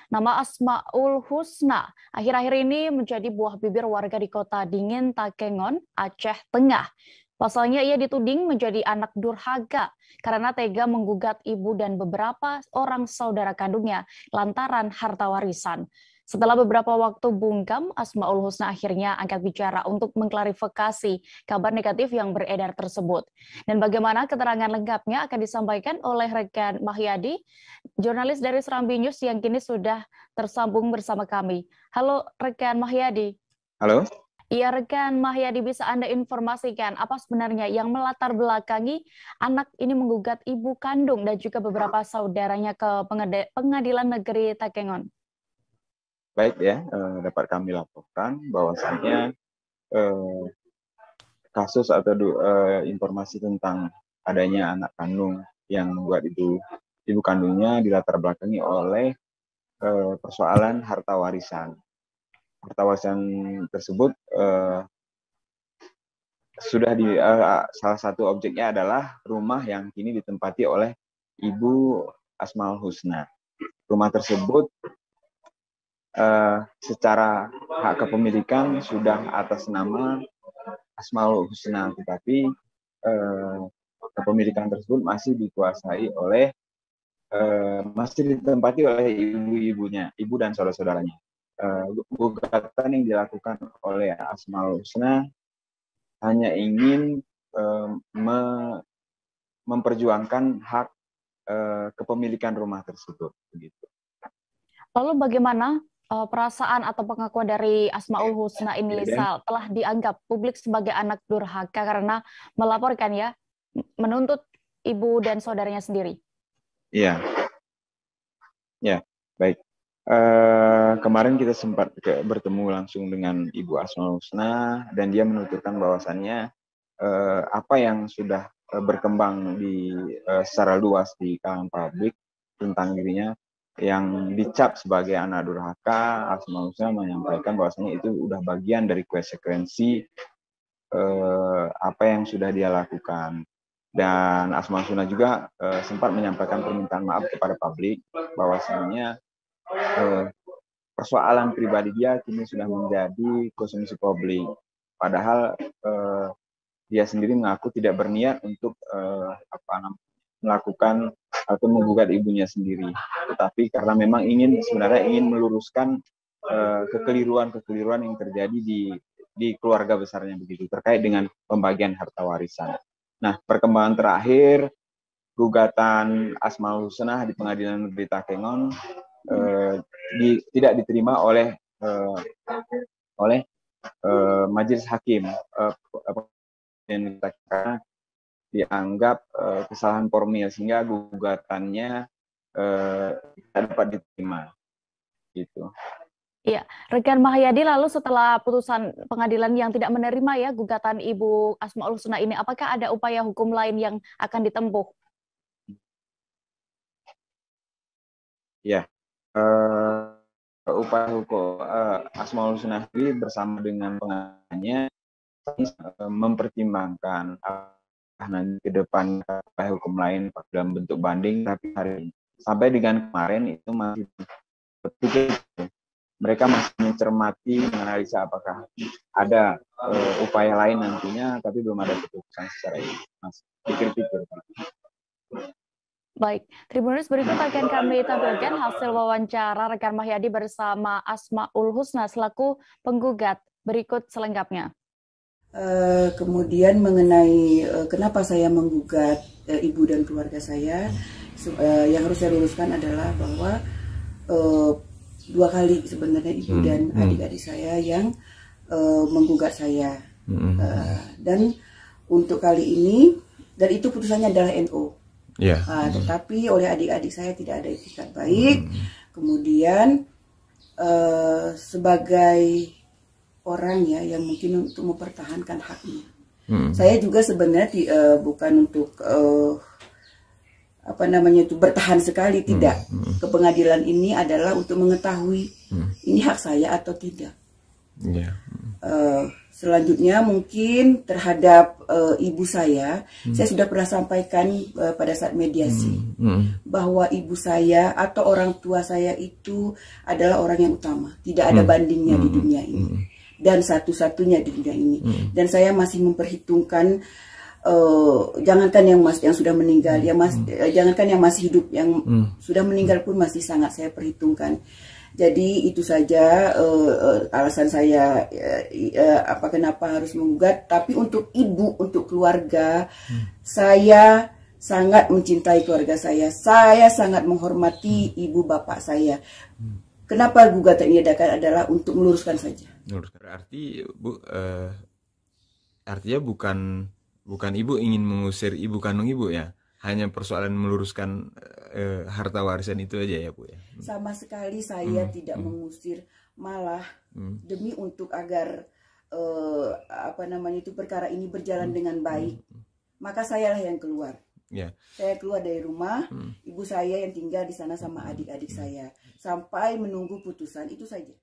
Nama Asmaul Husna akhir-akhir ini menjadi buah bibir warga di Kota Dingin, Takengon, Aceh Tengah. Pasalnya ia dituding menjadi anak durhaka karena tega menggugat ibu dan beberapa orang saudara kandungnya lantaran harta warisan. Setelah beberapa waktu bungkam, Asmaul Husna akhirnya angkat bicara untuk mengklarifikasi kabar negatif yang beredar tersebut. Dan bagaimana keterangan lengkapnya akan disampaikan oleh rekan Mahyadi, jurnalis dari Serambi News yang kini sudah tersambung bersama kami. Halo rekan Mahyadi. Halo. Iya rekan Mahyadi, bisa Anda informasikan apa sebenarnya yang melatar belakangi anak ini menggugat ibu kandung dan juga beberapa saudaranya ke Pengadilan Negeri Takengon? Baik ya, dapat kami laporkan bahwasannya kasus atau informasi tentang adanya anak kandung yang membuat ibu kandungnya dilatar belakangi oleh persoalan harta warisan. Harta warisan tersebut sudah salah satu objeknya adalah rumah yang kini ditempati oleh Ibu Asmaul Husna. Rumah tersebut secara hak kepemilikan sudah atas nama Asmaul Husna, tetapi kepemilikan tersebut masih dikuasai oleh masih ditempati oleh ibu-ibunya, ibu dan saudara-saudaranya. Gugatan yang dilakukan oleh Asmaul Husna hanya ingin memperjuangkan hak kepemilikan rumah tersebut, begitu. Lalu bagaimana perasaan atau pengakuan dari Asmaul Husna ini telah dianggap publik sebagai anak durhaka karena melaporkan menuntut ibu dan saudaranya sendiri? Iya, ya baik. Kemarin kita sempat bertemu langsung dengan Ibu Asmaul Husna dan dia menuturkan bahwasannya apa yang sudah berkembang secara luas di kalangan publik tentang dirinya yang dicap sebagai anak durhaka. Asmaul Husna menyampaikan bahwasannya itu udah bagian dari konsekuensi apa yang sudah dia lakukan. Dan Asmaul Husna juga sempat menyampaikan permintaan maaf kepada publik bahwasannya persoalan pribadi dia kini sudah menjadi konsumsi publik. Padahal dia sendiri mengaku tidak berniat untuk melakukan atau menggugat ibunya sendiri, tetapi karena memang sebenarnya ingin meluruskan kekeliruan yang terjadi di keluarga besarnya begitu terkait dengan pembagian harta warisan. Nah, perkembangan terakhir gugatan Asmaul Husna di Pengadilan Negeri Takengon tidak diterima oleh majelis hakim, karena dianggap kesalahan formil sehingga gugatannya tidak dapat diterima, gitu. Iya, rekan Mahyadi, lalu setelah putusan pengadilan yang tidak menerima gugatan Ibu Asmaul Husna ini, apakah ada upaya hukum lain yang akan ditempuh? Ya, upaya hukum Asmaul Husna bersama dengan pengadilannya mempertimbangkan nanti ke depan upaya hukum lain dalam bentuk banding, tapi sampai dengan kemarin itu masih berpikir. Mereka masih mencermati, menganalisa apakah ada upaya lain nantinya, tapi belum ada keputusan secara ini. Masih pikir-pikir. Baik, Tribuners, berikut akan kami tampilkan hasil wawancara rekan Mahyadi bersama Asmaul Husna selaku penggugat. Berikut selengkapnya. Kemudian mengenai kenapa saya menggugat ibu dan keluarga saya, yang harus saya luruskan adalah bahwa 2 kali sebenarnya ibu dan adik-adik saya yang menggugat saya, dan untuk kali ini, dan itu putusannya adalah NO, tetapi oleh adik-adik saya tidak ada itikat baik. Kemudian sebagai orang yang mungkin untuk mempertahankan haknya, saya juga sebenarnya bukan untuk bertahan sekali, tidak. Ke pengadilan ini adalah untuk mengetahui ini hak saya atau tidak. Selanjutnya mungkin terhadap ibu saya sudah pernah sampaikan pada saat mediasi bahwa ibu saya atau orang tua saya itu adalah orang yang utama, tidak ada bandingnya di dunia ini dan satu-satunya di dunia ini. Dan saya masih memperhitungkan jangankan yang sudah meninggal, jangankan yang masih hidup, yang sudah meninggal pun masih sangat saya perhitungkan. Jadi itu saja alasan saya kenapa harus menggugat. Tapi untuk ibu, untuk keluarga, saya sangat mencintai keluarga saya. Saya sangat menghormati ibu bapak saya. Kenapa gugatan ini diadakan adalah untuk meluruskan saja. Berarti Bu, artinya bukan ibu ingin mengusir ibu kandung ibu ya? Hanya persoalan meluruskan harta warisan itu aja ya Bu ya? Sama sekali saya tidak mengusir, malah demi untuk agar perkara ini berjalan dengan baik, maka sayalah yang keluar. Saya keluar dari rumah, ibu saya yang tinggal di sana sama adik-adik saya sampai menunggu putusan, itu saja.